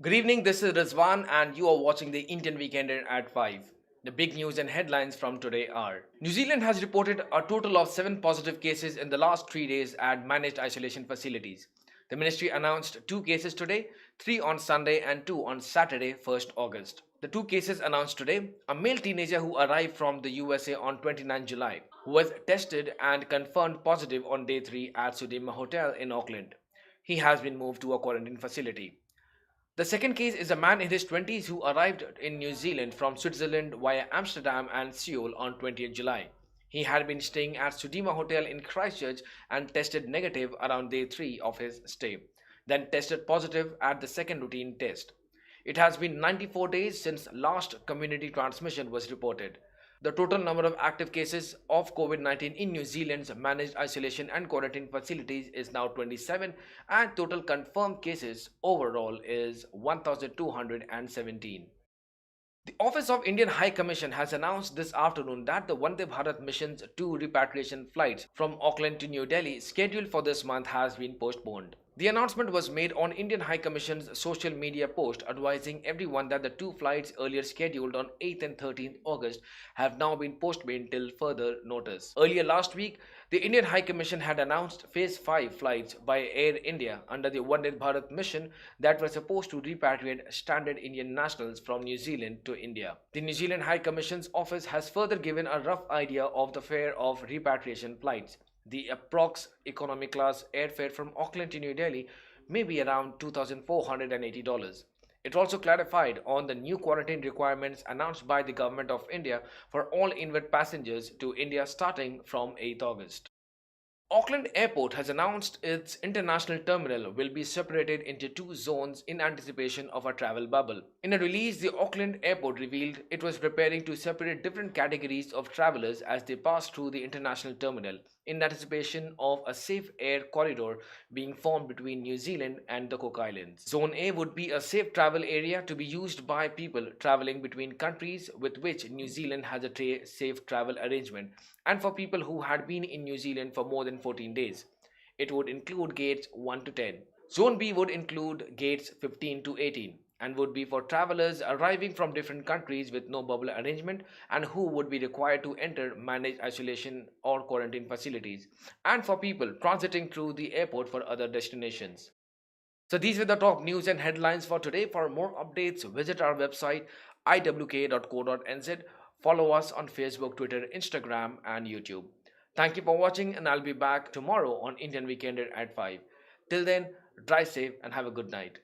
Good evening, this is Rizwan, and you are watching the Indian Weekender at 5. The big news and headlines from today are: New Zealand has reported a total of 7 positive cases in the last 3 days at managed isolation facilities. The ministry announced 2 cases today, 3 on Sunday and 2 on Saturday, 1st August. The 2 cases announced today: a male teenager who arrived from the USA on 29 July, who was tested and confirmed positive on day 3 at Sudima Hotel in Auckland. He has been moved to a quarantine facility. The second case is a man in his 20s who arrived in New Zealand from Switzerland via Amsterdam and Seoul on 20th July. He had been staying at Sudima Hotel in Christchurch and tested negative around day 3 of his stay, then tested positive at the second routine test. It has been 94 days since last community transmission was reported. The total number of active cases of COVID-19 in New Zealand's managed isolation and quarantine facilities is now 27, and total confirmed cases overall is 1,217. The Office of Indian High Commission has announced this afternoon that the Vande Bharat mission's 2 repatriation flights from Auckland to New Delhi scheduled for this month has been postponed. The announcement was made on Indian High Commission's social media post advising everyone that the 2 flights earlier scheduled on 8th and 13th August have now been postponed till further notice. Earlier last week, the Indian High Commission had announced Phase 5 flights by Air India under the Vande Bharat mission that were supposed to repatriate stranded Indian nationals from New Zealand to India. The New Zealand High Commission's office has further given a rough idea of the fare of repatriation flights. The approx economy class airfare from Auckland to New Delhi may be around $2,480. It also clarified on the new quarantine requirements announced by the Government of India for all inward passengers to India starting from 8th August. Auckland Airport has announced its international terminal will be separated into 2 zones in anticipation of a travel bubble. In a release, the Auckland Airport revealed it was preparing to separate different categories of travelers as they pass through the international terminal, in anticipation of a safe air corridor being formed between New Zealand and the Cook Islands. Zone A would be a safe travel area to be used by people traveling between countries with which New Zealand has a safe travel arrangement, and for people who had been in New Zealand for more than 14 days. It would include gates 1 to 10. Zone B would include gates 15 to 18 and would be for travelers arriving from different countries with no bubble arrangement and who would be required to enter managed isolation or quarantine facilities, and for people transiting through the airport for other destinations. So these were the top news and headlines for today. For more updates, visit our website iwk.co.nz. Follow us on Facebook, Twitter, Instagram, and YouTube. Thank you for watching, and I'll be back tomorrow on Indian Weekender at 5. Till then, drive safe and have a good night.